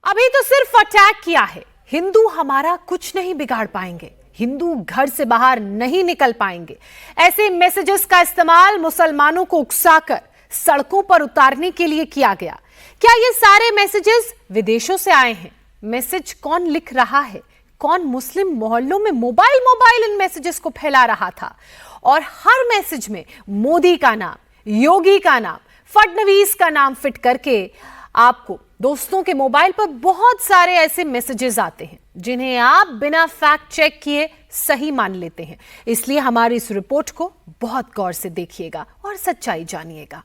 अभी तो सिर्फ अटैक किया है। हिंदू हमारा कुछ नहीं बिगाड़ पाएंगे, हिंदू घर से बाहर नहीं निकल पाएंगे। ऐसे मैसेजेस का इस्तेमाल मुसलमानों को उकसाकर सड़कों पर उतारने के लिए किया गया। क्या ये सारे मैसेजेस विदेशों से आए हैं? मैसेज कौन लिख रहा है? कौन मुस्लिम मोहल्लों में मोबाइल इन मैसेजेस को फैला रहा था? और हर मैसेज में मोदी का नाम, योगी का नाम, फडणवीस का नाम फिट करके आपको दोस्तों के मोबाइल पर बहुत सारे ऐसे मैसेजेस आते हैं जिन्हें आप बिना फैक्ट चेक किए सही मान लेते हैं। इसलिए हमारी इस रिपोर्ट को बहुत गौर से देखिएगा और सच्चाई जानिएगा।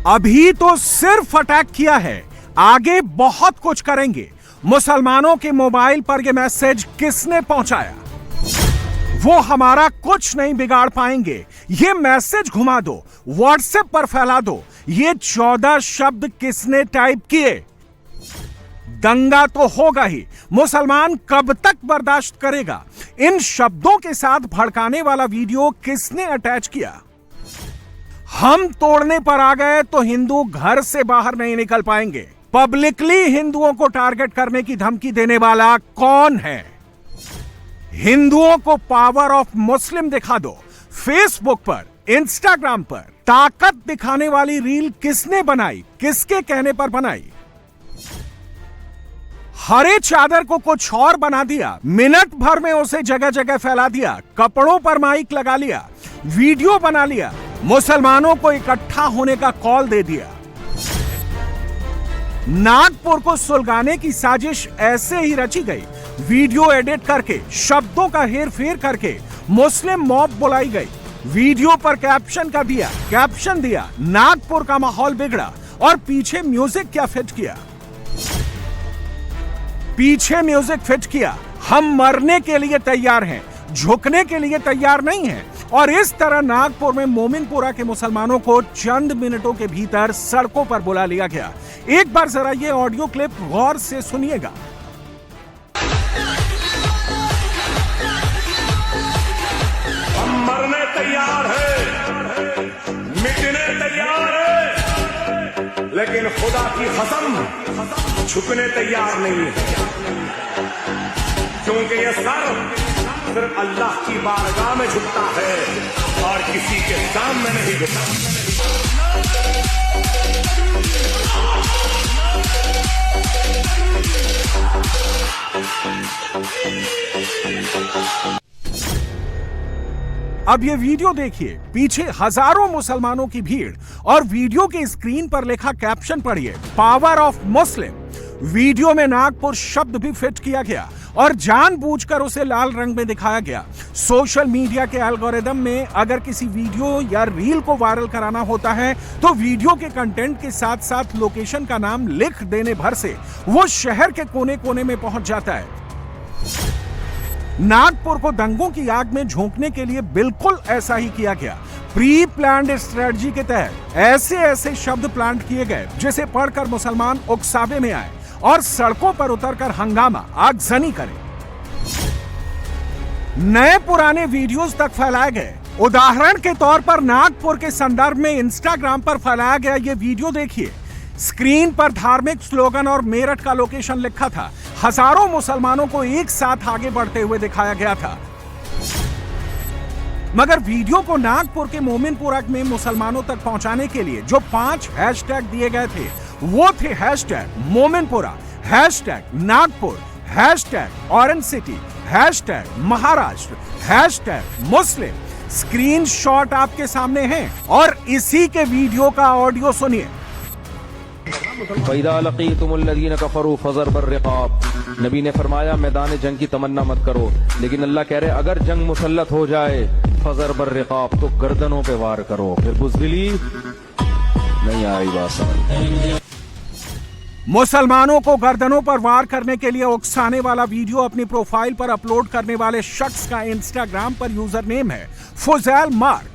अभी तो सिर्फ अटैक किया है, आगे बहुत कुछ करेंगे। मुसलमानों के मोबाइल पर यह मैसेज किसने पहुंचाया? वो हमारा कुछ नहीं बिगाड़ पाएंगे। ये मैसेज घुमा दो, व्हाट्सएप पर फैला दो। ये 14 शब्द किसने टाइप किए? दंगा तो होगा ही। मुसलमान कब तक बर्दाश्त करेगा? इन शब्दों के साथ भड़काने वाला वीडियो किसने अटैच किया? हम तोड़ने पर आ गए तो हिंदू घर से बाहर नहीं निकल पाएंगे। पब्लिकली हिंदुओं को टारगेट करने की धमकी देने वाला कौन है? हिंदुओं को पावर ऑफ मुस्लिम दिखा दो। फेसबुक पर, इंस्टाग्राम पर ताकत दिखाने वाली रील किसने बनाई? किसके कहने पर बनाई? हरे चादर को कुछ और बना दिया, मिनट भर में उसे जगह जगह फैला दिया, कपड़ों पर माइक लगा लिया, वीडियो बना लिया, मुसलमानों को इकट्ठा होने का कॉल दे दिया। नागपुर को सुलगाने की साजिश ऐसे ही रची गई। वीडियो एडिट करके, शब्दों का हेरफेर करके मुस्लिम मॉब बुलाई गई। वीडियो पर कैप्शन दिया, नागपुर का माहौल बिगड़ा। और पीछे म्यूजिक क्या फिट किया? हम मरने के लिए तैयार हैं, झुकने के लिए तैयार नहीं हैं। और इस तरह नागपुर में मोमिनपुरा के मुसलमानों को चंद मिनटों के भीतर सड़कों पर बुला लिया गया। एक बार जरा ये ऑडियो क्लिप गौर से सुनिएगा। हम मरने तैयार हैं, मिटने तैयार हैं, लेकिन खुदा की कसम झुकने तैयार नहीं है। क्योंकि ये सर सिर्फ अल्लाह की बारगाह में झुकता है और किसी के सामने नहीं झुकता। अब ये वीडियो देखिए, पीछे हजारों मुसलमानों की भीड़ और वीडियो के स्क्रीन पर लिखा कैप्शन पढ़िए, पावर ऑफ मुस्लिम। वीडियो में नागपुर शब्द भी फिट किया गया और जानबूझकर उसे लाल रंग में दिखाया गया। सोशल मीडिया के एल्गोरिदम में अगर किसी वीडियो या रील को वायरल कराना होता है तो वीडियो के कंटेंट के साथ साथ लोकेशन का नाम लिख देने भर से वो शहर के कोने कोने में पहुंच जाता है। नागपुर को दंगों की आग में झोंकने के लिए बिल्कुल ऐसा ही किया गया। प्री प्लान्ड स्ट्रेटजी के तहत ऐसे शब्द प्लांट किए गए जिसे पढ़कर मुसलमान उकसावे में आए और सड़कों पर उतरकर हंगामा, आगजनी करें। नए पुराने वीडियोस तक फैलाए गए। उदाहरण के तौर पर नागपुर के संदर्भ में इंस्टाग्राम पर फैलाया गया ये वीडियो देखिए। स्क्रीन पर धार्मिक स्लोगन और मेरठ का लोकेशन लिखा था। हजारों मुसलमानों को एक साथ आगे बढ़ते हुए दिखाया गया था। मगर वीडियो को नागपुर के मोमिनपुरा में मुसलमानों तक पहुंचाने के लिए जो 5 हैशटैग दिए गए थे वो थे hashtag Mominpura, hashtag Nagpur, hashtag Orange City, hashtag Maharashtra, hashtag Muslim. Screenshot आपके सामने हैं और इसी के वीडियो का ऑडियो सुनिए। नबी ने फरमाया मैदान जंग की तमन्ना मत करो, लेकिन अल्लाह कह रहे अगर जंग मुसल्लत हो जाए फजर बर रिकाब तो गर्दनों पे वार करो। फिर बुज़दिली नहीं आ रही बात समझ। मुसलमानों को गर्दनों पर वार करने के लिए उकसाने वाला वीडियो अपनी प्रोफाइल पर अपलोड करने वाले शख्स का इंस्टाग्राम पर यूजर नेम है फुजैल मार्क।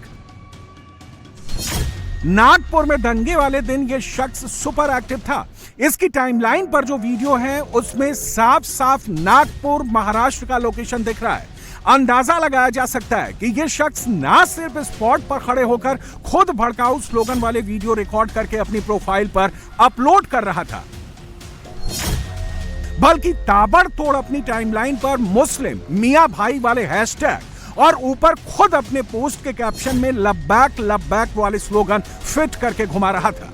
नागपुर में दंगे वाले दिन यह शख्स सुपर एक्टिव था। इसकी टाइमलाइन पर जो वीडियो है उसमें साफ साफ नागपुर महाराष्ट्र का लोकेशन दिख रहा है। अंदाजा लगाया जा सकता है कि यह शख्स ना सिर्फ स्पॉट पर खड़े होकर खुद भड़काऊ स्लोगन वाले वीडियो रिकॉर्ड करके अपनी प्रोफाइल पर अपलोड कर रहा था, बल्कि ताबड़तोड़ अपनी टाइमलाइन पर मुस्लिम मियां भाई वाले हैशटैग और ऊपर खुद अपने पोस्ट के कैप्शन में लब्बैक वाले स्लोगन फिट करके घुमा रहा था।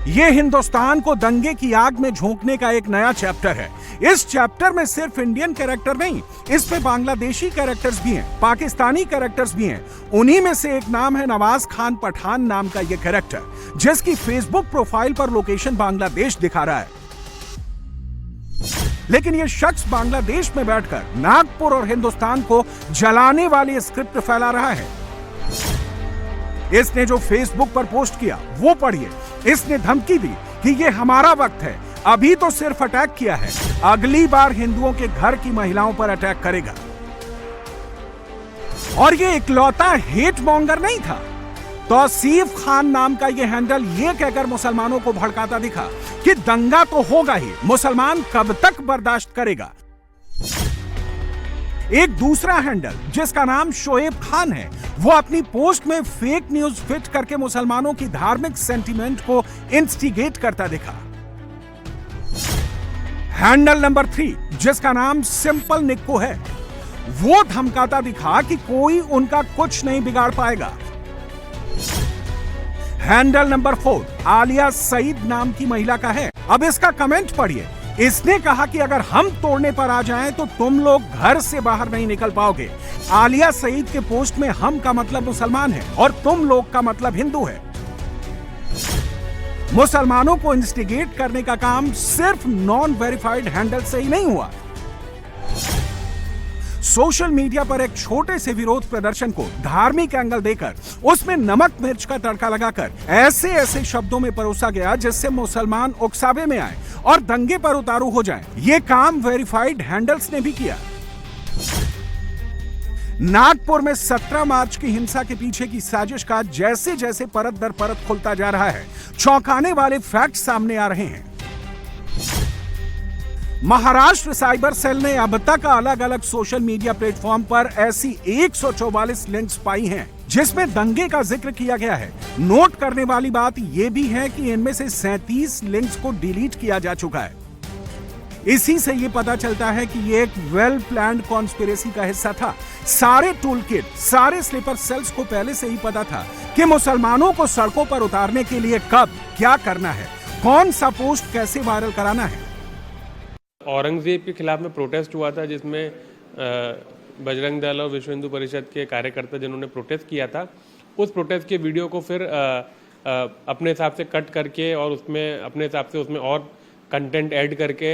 ये हिंदुस्तान को दंगे की आग में झोंकने का एक नया चैप्टर है। इस चैप्टर में सिर्फ इंडियन कैरेक्टर नहीं, इसमें बांग्लादेशी कैरेक्टर्स भी हैं, पाकिस्तानी कैरेक्टर्स भी हैं। उन्हीं में से एक नाम है नवाज खान पठान नाम का ये कैरेक्टर, जिसकी फेसबुक प्रोफाइल पर लोकेशन बांग्लादेश दिखा रहा है। लेकिन यह शख्स बांग्लादेश में बैठकर नागपुर और हिंदुस्तान को जलाने वाली स्क्रिप्ट फैला रहा है। इसने जो फेसबुक पर पोस्ट किया वो पढ़िए। इसने धमकी दी कि ये हमारा वक्त है, अभी तो सिर्फ अटैक किया है, अगली बार हिंदुओं के घर की महिलाओं पर अटैक करेगा। और ये इकलौता हेट मॉन्गर नहीं था। तौसीफ खान नाम का ये हैंडल ये कहकर मुसलमानों को भड़काता दिखा कि दंगा तो होगा ही, मुसलमान कब तक बर्दाश्त करेगा। एक दूसरा हैंडल जिसका नाम शोएब खान है, वो अपनी पोस्ट में फेक न्यूज फिट करके मुसलमानों की धार्मिक सेंटीमेंट को इंस्टिगेट करता दिखा। हैंडल नंबर 3 जिसका नाम सिंपल निक्को है, वो धमकाता दिखा कि कोई उनका कुछ नहीं बिगाड़ पाएगा। हैंडल नंबर 4 आलिया सईद नाम की महिला का है। अब इसका कमेंट पढ़िए। इसने कहा कि अगर हम तोड़ने पर आ जाएं तो तुम लोग घर से बाहर नहीं निकल पाओगे। आलिया सईद के पोस्ट में हम का मतलब मुसलमान है और तुम लोग का मतलब हिंदू है। मुसलमानों को इंस्टिगेट करने का काम सिर्फ नॉन वेरिफाइड हैंडल से ही नहीं हुआ। सोशल मीडिया पर एक छोटे से विरोध प्रदर्शन को धार्मिक एंगल देकर उसमें नमक मिर्च का तड़का लगाकर ऐसे ऐसे शब्दों में परोसा गया जिससे मुसलमान उकसावे में आए और दंगे पर उतारू हो जाएं। ये काम वेरिफाइड हैंडल्स ने भी किया। नागपुर में 17 मार्च की हिंसा के पीछे की साजिश का जैसे जैसे परत दर परत खुलता जा रहा है, चौंकाने वाले फैक्ट सामने आ रहे हैं। महाराष्ट्र साइबर सेल ने अब तक अलग अलग सोशल मीडिया प्लेटफॉर्म पर ऐसी 144 लिंक्स पाई हैं जिसमें दंगे का जिक्र किया गया है। नोट करने वाली बात यह भी है कि इनमें से 37 लिंक्स को डिलीट किया जा चुका है। इसी से यह पता चलता है कि यह एक वेल प्लान्ड कॉन्स्पिरेसी का हिस्सा था। सारे टूल किट, सारे स्लीपर सेल्स को पहले से ही पता था कि मुसलमानों को सड़कों पर उतारने के लिए कब क्या करना है, कौन सा पोस्ट कैसे वायरल कराना है। औरंगजेब के खिलाफ में प्रोटेस्ट हुआ था जिसमें बजरंग दल और विश्व हिंदू परिषद के कार्यकर्ता जिन्होंने प्रोटेस्ट किया था, उस प्रोटेस्ट के वीडियो को फिर अपने हिसाब से कट करके और उसमें अपने हिसाब से उसमें और कंटेंट ऐड करके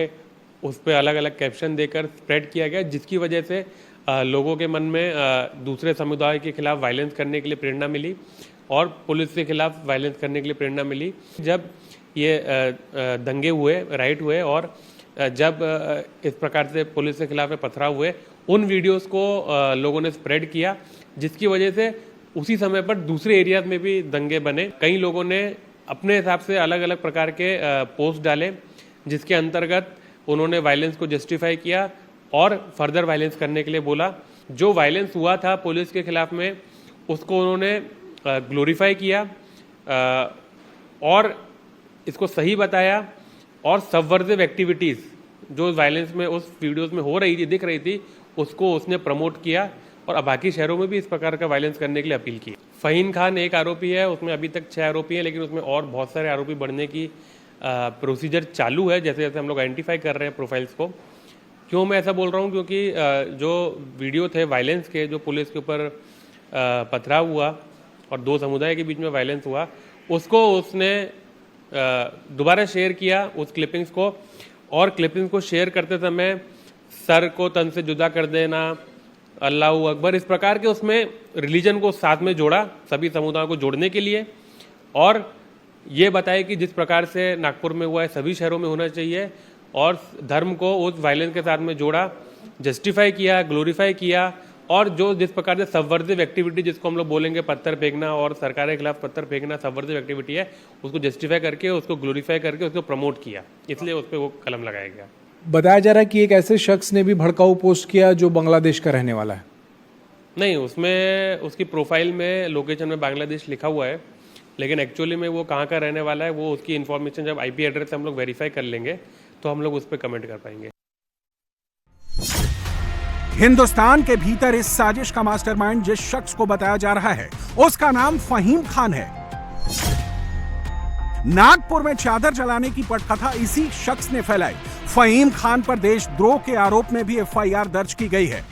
उस पर अलग अलग कैप्शन देकर स्प्रेड किया गया, जिसकी वजह से लोगों के मन में दूसरे समुदाय के खिलाफ वायलेंस करने के लिए प्रेरणा मिली और पुलिस के खिलाफ वायलेंस करने के लिए प्रेरणा मिली। जब ये दंगे हुए, राइट हुए और जब इस प्रकार से पुलिस के खिलाफ पथराव हुए, उन वीडियोस को लोगों ने स्प्रेड किया, जिसकी वजह से उसी समय पर दूसरे एरियाज में भी दंगे बने। कई लोगों ने अपने हिसाब से अलग अलग प्रकार के पोस्ट डाले जिसके अंतर्गत उन्होंने वायलेंस को जस्टिफाई किया और फर्दर वायलेंस करने के लिए बोला। जो वायलेंस हुआ था पुलिस के खिलाफ में उसको उन्होंने ग्लोरीफाई किया और इसको सही बताया और सबवर्सिव एक्टिविटीज़ जो वायलेंस में उस वीडियोस में हो रही थी, दिख रही थी, उसको उसने प्रमोट किया और बाकी शहरों में भी इस प्रकार का वायलेंस करने के लिए अपील की। फ़हीम खान एक आरोपी है, उसमें अभी तक 6 आरोपी हैं, लेकिन उसमें और बहुत सारे आरोपी बढ़ने की प्रोसीजर चालू है जैसे जैसे हम लोग आइडेंटिफाई कर रहे हैं प्रोफाइल्स को। क्यों मैं ऐसा बोल रहा हूँ? क्योंकि जो वीडियो थे वायलेंस के, जो पुलिस के ऊपर पथराव हुआ और 2 समुदाय के बीच में वायलेंस हुआ, उसको उसने दोबारा शेयर किया उस क्लिपिंग्स को, और क्लिपिंग्स को शेयर करते समय सर को तन से जुदा कर देना, अल्लाहू अकबर, इस प्रकार के उसमें रिलीजन को साथ में जोड़ा, सभी समुदायों को जोड़ने के लिए। और ये बताए कि जिस प्रकार से नागपुर में हुआ है सभी शहरों में होना चाहिए, और धर्म को उस वायलेंस के साथ में जोड़ा, जस्टिफाई किया, ग्लोरीफाई किया, और जो जिस प्रकार से सबवर्सिव एक्टिविटी जिसको हम लोग बोलेंगे पत्थर फेंकना और सरकार के खिलाफ पत्थर फेंकना सबवर्सिव एक्टिविटी है, उसको जस्टिफाई करके, उसको ग्लोरीफाई करके उसको प्रमोट किया, इसलिए उस पर वो कलम लगाया गया। बताया जा रहा है कि एक ऐसे शख्स ने भी भड़काऊ पोस्ट किया जो बांग्लादेश का रहने वाला है। नहीं, उसमें उसकी प्रोफाइल में लोकेशन में बांग्लादेश लिखा हुआ है, लेकिन एक्चुअली में वो कहाँ का रहने वाला है वो उसकी इन्फॉर्मेशन जब आईपी एड्रेस हम लोग वेरीफाई कर लेंगे तो हम लोग उस पर कमेंट कर पाएंगे। हिंदुस्तान के भीतर इस साजिश का मास्टरमाइंड जिस शख्स को बताया जा रहा है उसका नाम फहीम खान है। नागपुर में चादर जलाने की पटकथा इसी शख्स ने फैलाई। फहीम खान पर देशद्रोह के आरोप में भी एफआईआर दर्ज की गई है।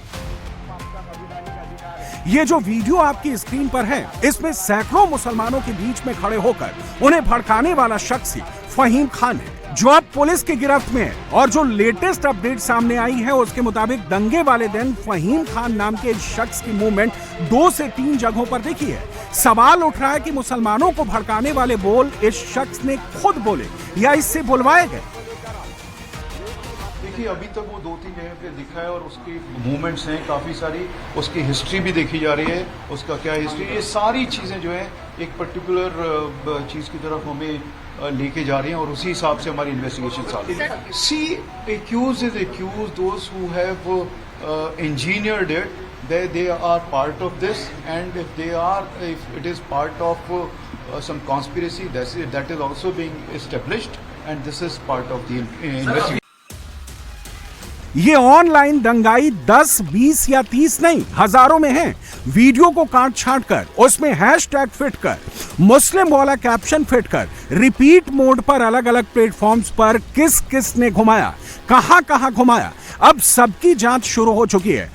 ये जो वीडियो आपकी स्क्रीन पर है, इसमें सैकड़ों मुसलमानों के बीच में खड़े होकर उन्हें भड़काने वाला शख्स ही फहीम खान है, जो अब पुलिस की गिरफ्त में है। और जो लेटेस्ट अपडेट सामने आई है उसके मुताबिक दंगे वाले दिन फहीम खान नाम के इस शख्स की मूवमेंट 2 से 3 जगहों पर दिखी है। सवाल उठ रहा है कि मुसलमानों को भड़काने वाले बोल इस शख्स ने खुद बोले या इससे बुलवाए गए। देखिए, अभी तक वो 2-3 जगह पे दिखा है और उसकी मूवमेंट्स हैं काफ़ी सारी, उसकी हिस्ट्री भी देखी जा रही है, उसका क्या हिस्ट्री, ये सारी चीज़ें जो है एक पर्टिकुलर चीज़ की तरफ हमें लेके जा रही हैं और उसी हिसाब से हमारी इन्वेस्टिगेशन चालू है। See accused is accused, those who have engineered it, they are part of this, and if it is part of some conspiracy, that is also being established, and this is part of the investigation. ये online दंगाई 10, 20 या 30 नहीं, हजारों में है। Video को काट छांट कर उसमें हैशटैग फिट कर, मुस्लिम वाला कैप्शन फिट कर, रिपीट मोड पर अलग अलग प्लेटफॉर्म्स पर किस किस ने घुमाया, कहां कहां घुमाया, अब सबकी जांच शुरू हो चुकी है।